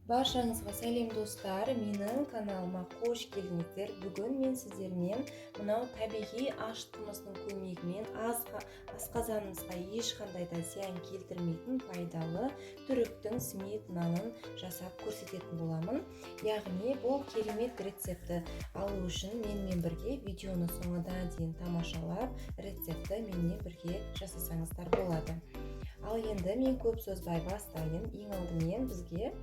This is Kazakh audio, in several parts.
Баршаңызға сәлем достар, менің каналыма қош келдіңіздер. Бүгін мен сіздермен мынау табиғи аш қымыздың көмегімен асқазанымызға ешқандай да зиян келтірмейтін пайдалы түріктің смит нанын жасап көрсететін боламын. Яғни бұл керемет рецепті алу үшін менімен бірге видеоны соңына дейін тамашалап, рецепті менімен бірге жасасаңыздар болады. Ал енді мен көп сөзбай бастайын. Ең алдымен бізге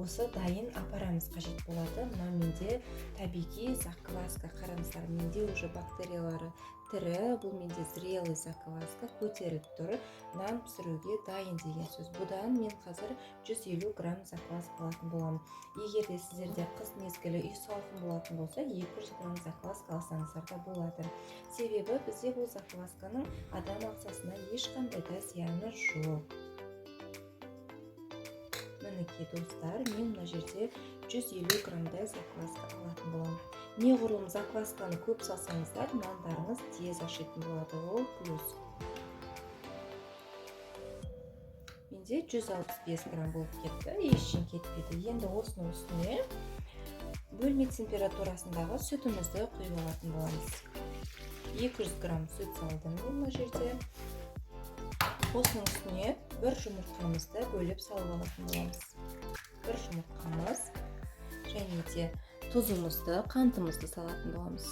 осы дайын апарамыз қажет болады. Мына менде табиғи закваска, қараңыздар, менде уже бактериялары тірі, бұл менде зрелый закваска көтеріліп тұр. Нан пісіруге дайын деген сөз. Бұдан мен қазір 150 грамм закваска алатын боламын. Егер де сіздерде қыс мезгілі үй салқын болатын болса, 200 грамм закваска алсаңыздар да болады. Себебі бізде бұл заквасканың адам ағзасына ешқандай да зияны жоқ. Мінекей достар, мен мына жерде 150 граммдай закваска алатын боламын. Неғұрлым заквасканы көп салсаңыздар, нандарыңыз тез ашитын болады, ол плюс. Менде 165 грамм болып кетті, ешкім кетпеді. Енді осының үстіне бөлме температурасындағы сүтімізді құйып алатын боламыз. 200 грамм сүт салдым мен мына жерде. Осының үстіне бір жұмыртқамызды бөліп салып алатын боламыз. Бір жұмыртқамыз және де тұзымызды, қантымызды салатын боламыз.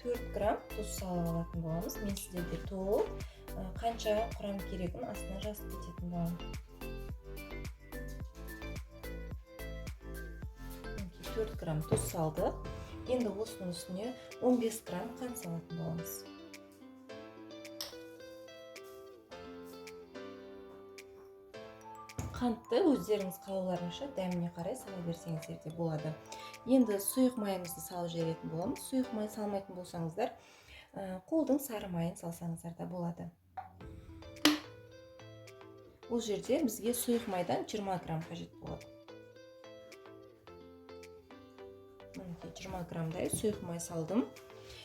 4 грамм тұз салып алатын боламыз. Мен сіздерге толық қанша құрам керегін астына жазып кететін боламын. 4 грамм тұз салдық. Енді осының үстіне 15 грамм қант салатын боламыз. Қантты өздеріңіз қалауларыңызша дәміне қарай сала берсеңіздер де болады. Енді сұйық майымызды салып жіберетін боламыз. Сұйық май салмайтын болсаңыздар, қолдың сары майын салсаңыздар да болады. Бұл жерде бізге сұйық майдан 20 грамм қажет болады. 20 граммдай сұйық май салдым.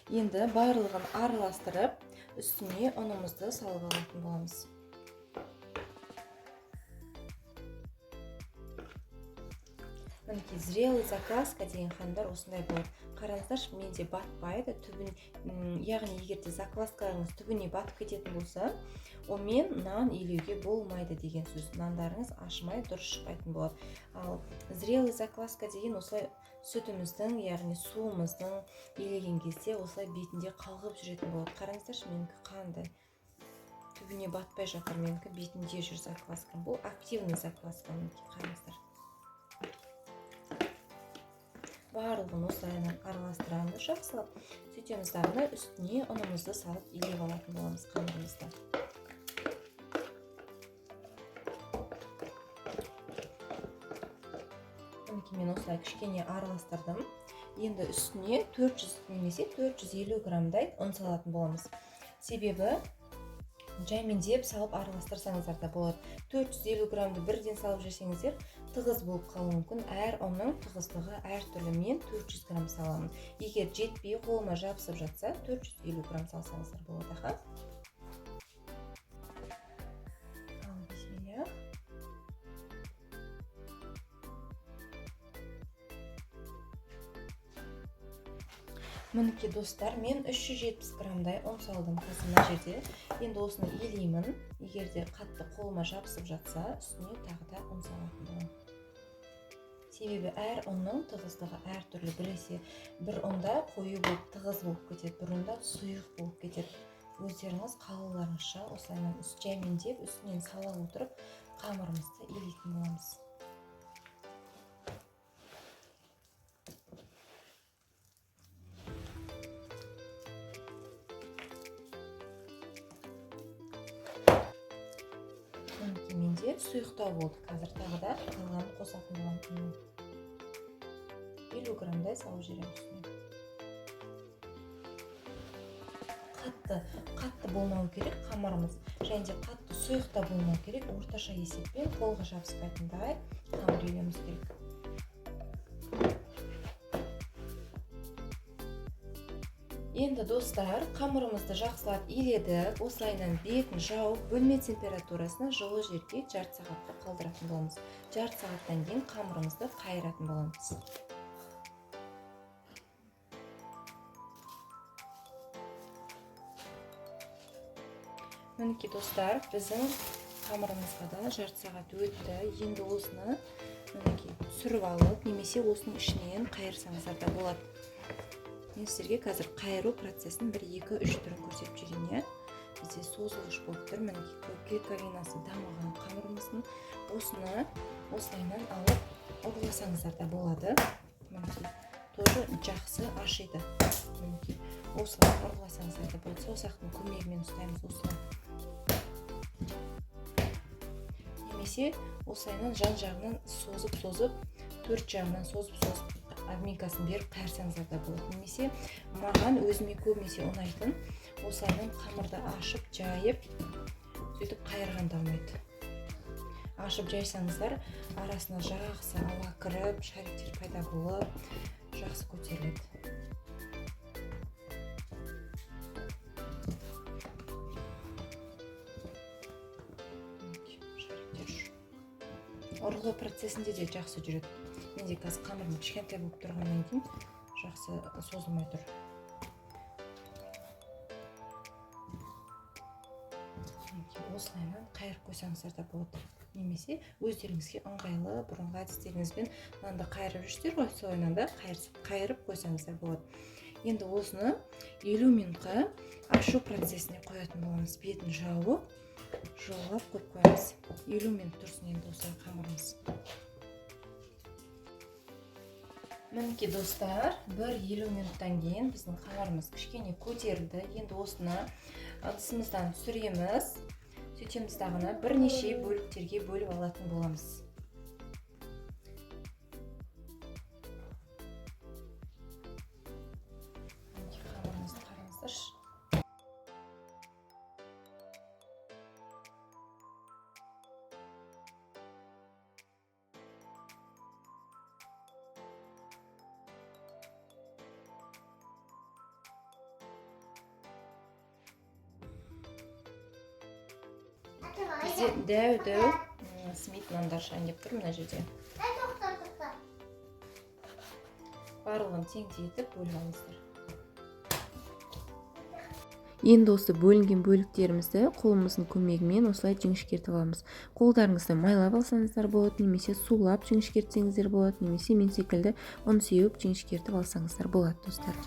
Енді барлығын араластырып, үстіне ұнымызды салып алатын боламыз. Зрелый закваска деген қандар осындай болады. Қараңыздар, менде батпайды, яғни егерде закваскаңыз түбіне батып кететін болса, онымен нан илеуге болмайды деген сөз. Нандарыңыз ашымай, дұрыс шықпайтын болады. Ал зрелый закваска деген осылай сүтіміздің, яғни суымыздың илеген кезде осылай бетінде қалғып жүретін болады. Қараңыздар, менікі қандай түбіне батпай жатыр, менікі бетінде жүр закваскам. Бұл активный закваска, менікі қараңыздар. Барлығын осылайынан араластырамыз жақсылап. Сөйтеміз дағына үстіне ұнымызды салып илеп алатын боламыз қамырымызды. Мен осылай кішкене араластырдым. Енді үстіне 400 немесе 450 граммдай ұн салатын боламыз. Себебі жаймендеп салып араластырсаңыздар да болады. 450 граммды бірден салып жүрсеңіздер, тығыз болып қалуы мүмкін. Әр ұнның тығыздығы әртүрлі. Мен 400 грамм саламын. Егер жетпей қолыма жабысып жатса, 450 грамм салсаңыздар болады. Ал, бисмилля. Мінекей достар, мен 370 граммдай ұн салдым қасына жерде. Енді осыны илеймін. Егерде қатты қолыма жабысып жатса, үстіне тағы да ұн салатын боламын. Себебі әр ұнның тығыздығы әртүрлі. Біресе бір ұнда қою болып тығыз болып кетеді, бір ұнда сұйық болып кетеді. Өздеріңіз қалауларыңызша осылайынан жаймендеп үстінен сала отырып қамырымызды илейтін боламыз. Менде сұйықтау болды. Қазір тағы да қалғанын қосатын боламын. 50 граммдай салып жіберемін үстіне. Қатты болмау керек қамырымыз. Және де қатты сұйықта болмау керек. Орташа есеппен қолға жабыспайтындай қамыр илеуіміз керек. Енді достар, қамырымызды жақсылап иледік. Осылайынан бетін жауып, бөлме температурасына жылы жерге жарты сағатқа қалдыратын боламыз. Жарты сағаттан кейін қамырымызды қайыратын боламыз. Мінекей достар, біздің қамырымызға да жарты сағат өтті. Енді осыны мінекей түсіріп алып, немесе осының ішінен қайырсаңыздар да болады. Мен сіздерге қазір қайыру процесін 1-2-3 түрін көрсетіп жүрейін. Бізде созылғыш болып тұр. Мінекей клейковинасы дамыған қамырымыздың осыны осылайынан алып ұрласаңыздар да болады. Мінекей тоже жақсы ашиды. Мінекей осылай ұрласаңыздар да болады. Саусақтың көмегімен ұстаймыз осыны. Немесе осылайынан жан-жағынан созып, төрт жағынан созып админкасын беріп қайырсаңыздар да болады. Немесе маған өзіме көбінесе ұнайтын осылайынан қамырды ашып, жайып, сөйтіп қайырғанда ұнайды. Ашып жайсаңыздар, арасына жақсы ауа кіріп, шариктер пайда болып, жақсы көтеріледі. Ұрлау процесінде де жақсы жүреді. Менде қазір қамырым кішкентай болып тұрғаннан кейін жақсы созылмай тұр. Осылайынан қайырып қойсаңыздар да болады. Немесе өздеріңізге ыңғайлы бұрынғы әдістеріңізбен нанды қайырып жүрсіздер ғой, солайынан да қайырып қойсаңыздар болады. Енді осыны 50 минутқа ашу процесіне қоятын боламыз. Бетін жауып, жолап қойып қоямыз. 50 минут тұрсын енді осы қамырымыз. Мінекей достар, 1-50 минуттан кейін біздің қамырымыз кішкене көтерілді. Енді осыны ыдысымыздан түсіреміз. Сөйтеміз дағыны бірнеше бөліктерге бөліп алатын боламыз. Қамырымызды қараңыздаршы. Бізде дәу смит нандар шайнап тұр мына жерде. Барлығын теңдетіп бөліп алыңыздар. Енді осы бөлінген бөліктерімізді қолымыздың көмегімен осылай жіңішкертіп аламыз. Қолдарыңызды майлап алсаңыздар болады, немесе сулап жіңішкертсеңіздер болады, немесе мен секілді ұн сеуіп жіңішкертіп алсаңыздар болады, достар.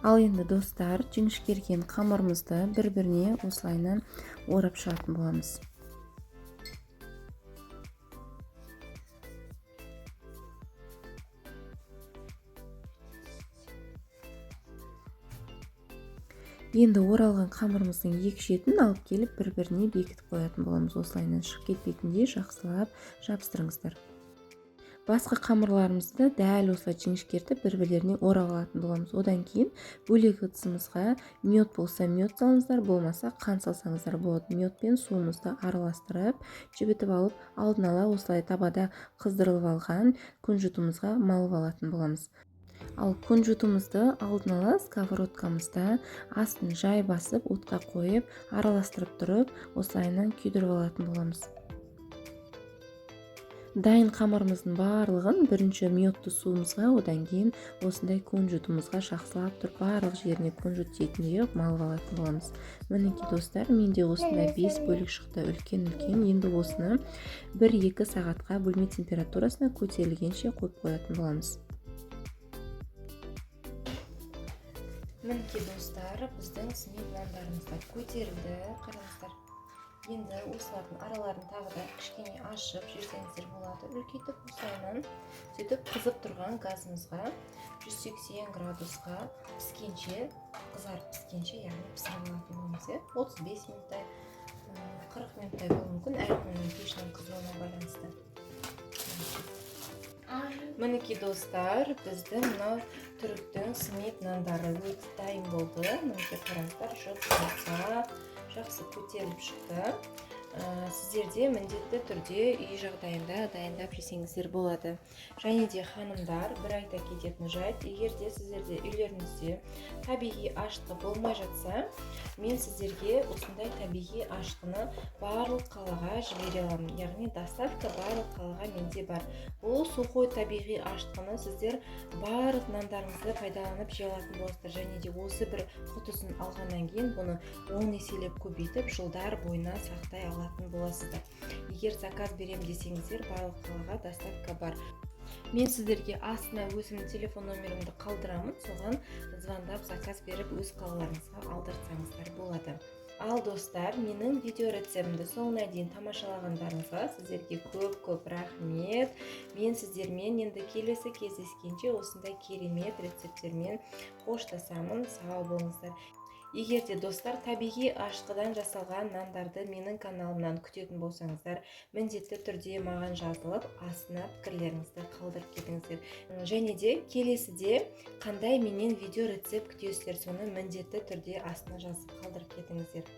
Ал енді достар, жіңішкерген қамырымызды бір-біріне осылайынан орап шығатын боламыз. Енді оралған қамырымыздың екі шетін алып келіп бір-біріне бекітіп қоятын боламыз. Осылайынан шығып кетпейтіндей жақсылап жабыстырыңыздар. Басқа қамырларымызды дәл осылай жіңішкертіп бір-бірлеріне орап алатын боламыз. Одан кейін бөлек ыдысымызға мед болса мед салыңыздар, болмаса қант салсаңыздар болады. Мед пен суымызды араластырып, жібітіп алып, алдын ала осылай табада қыздырылып алған күнжутымызға малып алатын боламыз. Ал күнжутымызды алдын ала сковородкамызда астын жай басып, отқа қойып, араластырып тұрып, осылайынан күйдіріп алатын боламыз. Дайын қамырымыздың барлығын бірінші медті суымызға, одан кейін осындай күнжутымызға жақсылап тұрып, барлық жеріне күнжут тиетіндей малып алатын боламыз. Мінекей достар, менде осындай 5 бөлік шықты, үлкен. Енді осыны 1-2 сағатқа бөлме температурасына көтерілгенше қойып қоятын боламыз. Мінекей достар, біздің смит нандарымызда көтерілді, қараңыздар. Енді осылардың араларын тағы да кішкене ашып жүрсеңіздер болады. Үлкейтіп осылайынан сөйтіп қызып тұрған газымызға 180 градусқа піскенше, қызарып піскенше, яғни пісіріп алатын боламыз. 35 минуттай, 40 минуттай болуы мүмкін, әркімнің пешінің қызуына байланысты. Мінекей достар, біздің мынау түріктің смит нандары өте дайын болды. Мінекей қараңыздар, жақсы көтеріліп шықты. сіздерде міндетті түрде үй жағдайында дайындап жесеңіздер болады. Және де ханымдар, бір айта кететін жайт, егер де сіздерде үйлеріңізде табиғи ашытқы болмай жатса, мен сіздерге осындай табиғи ашытқыны барлық қалаға жібере аламын. Яғни доставка барлық қалаға менде бар. Бұл сухой табиғи ашытқыны сіздер барлық нандарыңызды пайдаланып жей алатын боласыздар. Және де осы бір құтысын алғаннан кейін бұны 10 еселеп көбейтіп жылдар бойына сақтай алатын боласыздар. Егер заказ берем десеңіздер, барлық қалаға доставка бар. Мен сіздерге астына өзімнің телефон номерімді қалдырамын, соған звондап заказ беріп өз қалаларыңызға алдырсаңыздар болады. Ал достар, менің видео рецептімді соңына дейін тамашалағандарыңызға сіздерге көп рахмет. Мен сіздермен енді келесі кездескенше осындай керемет рецепттермен қоштасамын. Сау болыңыздар. Егер де достар табиғи ашытқыдан жасалған нандарды менің каналымнан күтетін болсаңыздар, міндетті түрде маған жазылып, астына пікірлеріңізді қалдырып кетіңіздер. Және де келесіде қандай менен видео рецепт күтесіздер, соны міндетті түрде астына жазып қалдырып кетіңіздер.